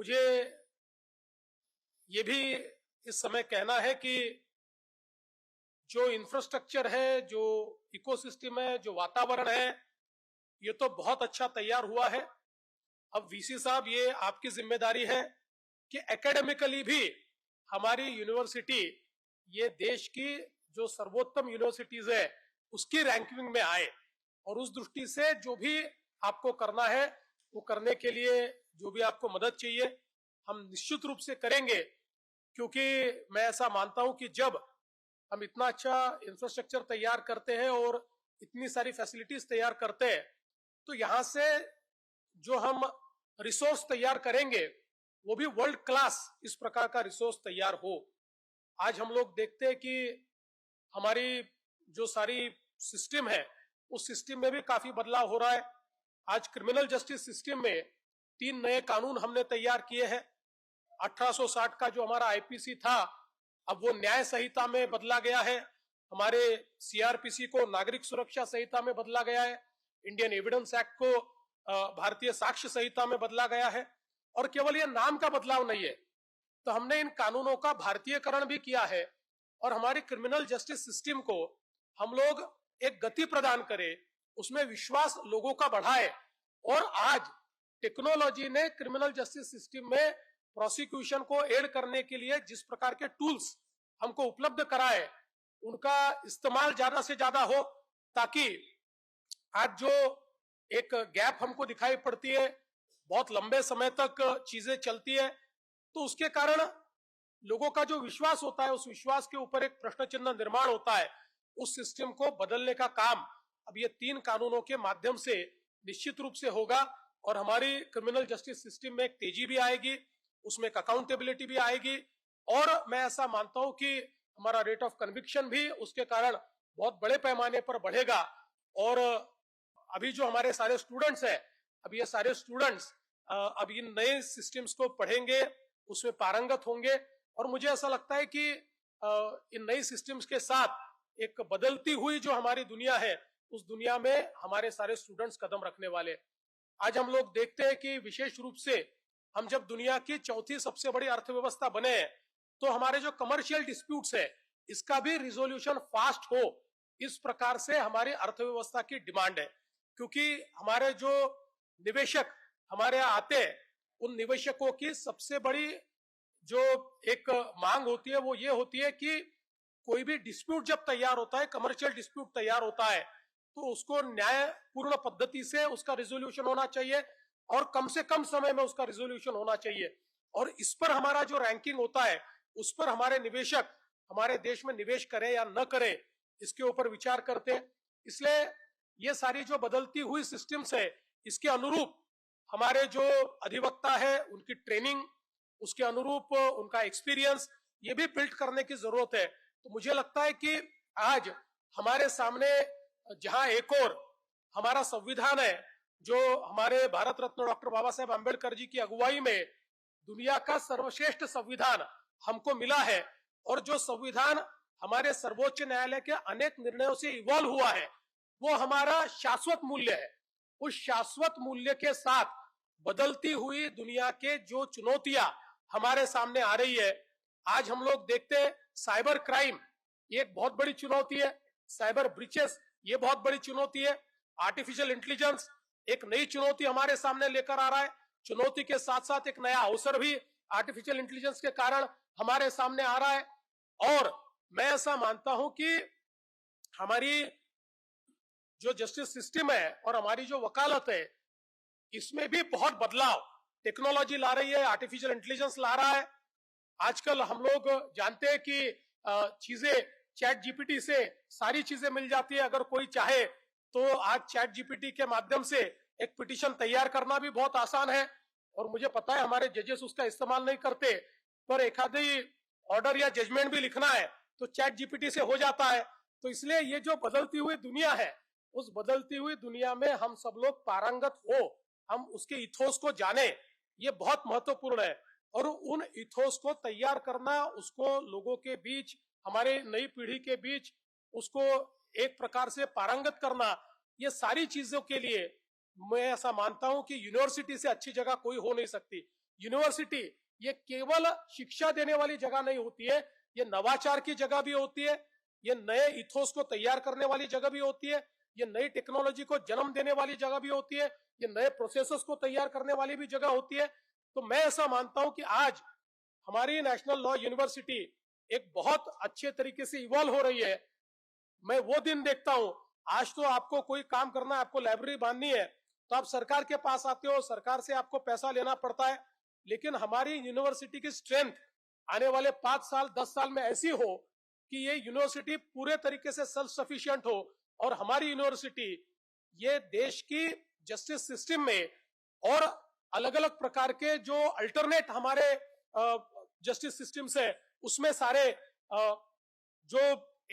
मुझे ये भी इस समय कहना है कि जो इंफ्रास्ट्रक्चर है, जो इकोसिस्टम है, जो वातावरण है, ये तो बहुत अच्छा तैयार हुआ है। अब वीसी साहब, ये आपकी जिम्मेदारी है कि एकेडमिकली भी हमारी यूनिवर्सिटी ये देश की जो सर्वोत्तम यूनिवर्सिटीज है उसकी रैंकिंग में आए, और उस दृष्टि से जो भी आपको करना है वो करने के लिए जो भी आपको मदद चाहिए हम निश्चित रूप से करेंगे। क्योंकि मैं ऐसा मानता हूं कि जब हम इतना अच्छा इंफ्रास्ट्रक्चर तैयार करते हैं और इतनी सारी फैसिलिटीज तैयार करते हैं, तो यहां से जो हम रिसोर्स तैयार करेंगे वो भी वर्ल्ड क्लास इस प्रकार का रिसोर्स तैयार हो। आज हम लोग देखते हैं कि हमारी जो सारी सिस्टम है उस सिस्टम में भी काफी बदलाव हो रहा है। आज क्रिमिनल जस्टिस सिस्टम में 3 नए कानून हमने तैयार किए हैं। 1860 का जो हमारा आईपीसी था अब वो न्याय संहिता में बदला गया है, हमारे सीआरपीसी को नागरिक सुरक्षा संहिता में बदला गया है, इंडियन एविडेंस एक्ट को भारतीय साक्ष्य संहिता में बदला गया है। और केवल ये नाम का बदलाव नहीं है, तो हमने इन कानूनों का भारतीयकरण भी किया है और हमारी क्रिमिनल जस्टिस सिस्टम को हम लोग एक गति प्रदान करें, उसमें विश्वास लोगों का बढ़ाए। और आज टेक्नोलॉजी ने क्रिमिनल जस्टिस सिस्टम में प्रोसिक्यूशन को एड करने के लिए जिस प्रकार के टूल्स हमको उपलब्ध कराए उनका इस्तेमाल ज्यादा से ज्यादा हो, ताकि आज जो एक गैप हमको दिखाई पड़ती है, बहुत लंबे समय तक चीजें चलती है, तो उसके कारण लोगों का जो विश्वास होता है उस विश्वास के ऊपर एक प्रश्न चिन्ह निर्माण होता है। उस सिस्टम को बदलने का काम अब ये 3 कानूनों के माध्यम से निश्चित रूप से होगा और हमारी क्रिमिनल जस्टिस सिस्टम में एक तेजी भी आएगी, उसमें एक अकाउंटेबिलिटी भी आएगी, और मैं ऐसा मानता हूं कि हमारा रेट ऑफ कन्विक्शन भी उसके कारण बहुत बड़े पैमाने पर बढ़ेगा। और अभी जो हमारे सारे स्टूडेंट्स हैं, अब ये सारे स्टूडेंट्स अब इन नए सिस्टम्स को पढ़ेंगे, उसमें पारंगत होंगे, और मुझे ऐसा लगता है कि इन नई सिस्टम्स के साथ एक बदलती हुई जो हमारी दुनिया है उस दुनिया में हमारे सारे स्टूडेंट्स कदम रखने वाले। आज हम लोग देखते हैं कि विशेष रूप से हम जब दुनिया की 4थी सबसे बड़ी अर्थव्यवस्था बने हैं, तो हमारे जो कमर्शियल डिस्प्यूट्स है इसका भी रिजोल्यूशन फास्ट हो, इस प्रकार से हमारी अर्थव्यवस्था की डिमांड है। क्योंकि हमारे जो निवेशक हमारे यहाँ आते हैं, उन निवेशकों की सबसे बड़ी जो एक मांग होती है वो ये होती है कि कोई भी डिस्प्यूट जब तैयार होता है, कमर्शियल डिस्प्यूट तैयार होता है, तो उसको न्यायपूर्ण पद्धति से उसका रिजोल्यूशन होना चाहिए और कम से कम समय में उसका रिजोल्यूशन होना चाहिए। और इस पर हमारा जो रैंकिंग होता है उस पर हमारे निवेशक हमारे देश में निवेश करें या न करें इसके ऊपर विचार करते हैं। इसलिए ये सारी जो बदलती हुई सिस्टम्स है इसके अनुरूप हमारे जो अधिवक्ता है उनकी ट्रेनिंग, उसके अनुरूप उनका एक्सपीरियंस ये भी बिल्ड करने की जरूरत है। तो मुझे लगता है कि आज हमारे सामने जहां एक और हमारा संविधान है जो हमारे भारत रत्न डॉक्टर बाबा साहेब आंबेडकर जी की अगुवाई में दुनिया का सर्वश्रेष्ठ संविधान हमको मिला है, और जो संविधान हमारे सर्वोच्च न्यायालय के अनेक निर्णयों से इवॉल्व हुआ है वो हमारा शाश्वत मूल्य है। उस शाश्वत मूल्य के साथ बदलती हुई दुनिया के जो चुनौतियां हमारे सामने आ रही है, आज हम लोग देखते हैं साइबर क्राइम ये एक बहुत बड़ी चुनौती है, साइबर ब्रीचेस ये बहुत बड़ी चुनौती है, आर्टिफिशियल इंटेलिजेंस एक नई चुनौती हमारे सामने लेकर आ रहा है। चुनौती के साथ साथ एक नया अवसर भी आर्टिफिशियल इंटेलिजेंस के कारण हमारे सामने आ रहा है। और मैं ऐसा मानता हूं कि हमारी जो जस्टिस सिस्टम है और हमारी जो वकालत है इसमें भी बहुत बदलाव टेक्नोलॉजी ला रही है, आर्टिफिशियल इंटेलिजेंस ला रहा है। आजकल हम लोग जानते हैं कि चीजें चैट जीपीटी से सारी चीजें मिल जाती है। अगर कोई चाहे तो आज चैट जीपीटी के माध्यम से एक पिटीशन तैयार करना भी बहुत आसान है, और मुझे पता है हमारे जजेस उसका इस्तेमाल नहीं करते, पर एक आधी ऑर्डर या जजमेंट भी लिखना है तो चैट जीपीटी से हो जाता है। तो इसलिए ये जो बदलती हुई दुनिया है उस बदलती हुई दुनिया में हम सब लोग पारंगत हो, हम उसके इथोस को जाने, ये बहुत महत्वपूर्ण है। और उन इथोस को तैयार करना, उसको लोगों के बीच, हमारे नई पीढ़ी के बीच उसको एक प्रकार से पारंगत करना, ये सारी चीजों के लिए मैं ऐसा मानता हूं कि यूनिवर्सिटी से अच्छी जगह कोई हो नहीं सकती। यूनिवर्सिटी ये केवल शिक्षा देने वाली जगह नहीं होती है, ये नवाचार की जगह भी होती है, ये नए इथोस को तैयार करने वाली जगह भी होती है, ये नई टेक्नोलॉजी को जन्म देने वाली जगह भी होती है, ये नए प्रोसेसर्स को तैयार करने वाली भी जगह होती है। तो मैं ऐसा मानता हूं कि आज हमारी नेशनल लॉ यूनिवर्सिटी एक बहुत अच्छे तरीके से इवॉल्व हो रही है। मैं वो दिन देखता हूं, आज तो आपको कोई काम करना है, आपको लाइब्रेरी बांधनी है तो आप सरकार के पास आते हो, सरकार से आपको पैसा लेना पड़ता है। लेकिन हमारी यूनिवर्सिटी की स्ट्रेंथ आने वाले 5 साल 10 साल में ऐसी हो कि ये यूनिवर्सिटी पूरे तरीके से सेल्फ सफिशिएंट हो और हमारी यूनिवर्सिटी ये देश की जस्टिस सिस्टम में और अलग अलग प्रकार के जो अल्टरनेट हमारे जस्टिस सिस्टम से उसमें सारे जो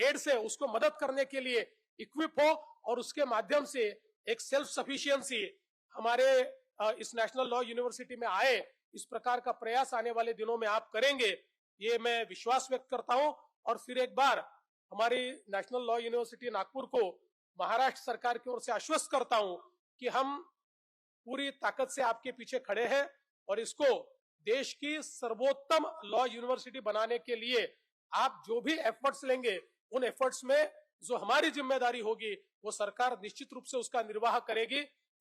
एड्स है उसको मदद करने के लिए इक्विप हो और उसके माध्यम से एक सेल्फ सफिशिएंसी हमारे इस नेशनल लॉ यूनिवर्सिटी में आए, इस प्रकार का प्रयास आने वाले दिनों में आप करेंगे, ये मैं विश्वास व्यक्त करता हूं। और फिर एक बार हमारी नेशनल लॉ यूनिवर्सिटी नागपुर को महाराष्ट्र सरकार की ओर से आश्वस्त करता हूं कि हम पूरी ताकत से आपके पीछे खड़े हैं और इसको देश की सर्वोत्तम लॉ यूनिवर्सिटी बनाने के लिए आप जो भी एफर्ट्स लेंगे उन एफर्ट्स में जो हमारी जिम्मेदारी होगी वो सरकार निश्चित रूप से उसका निर्वाह करेगी।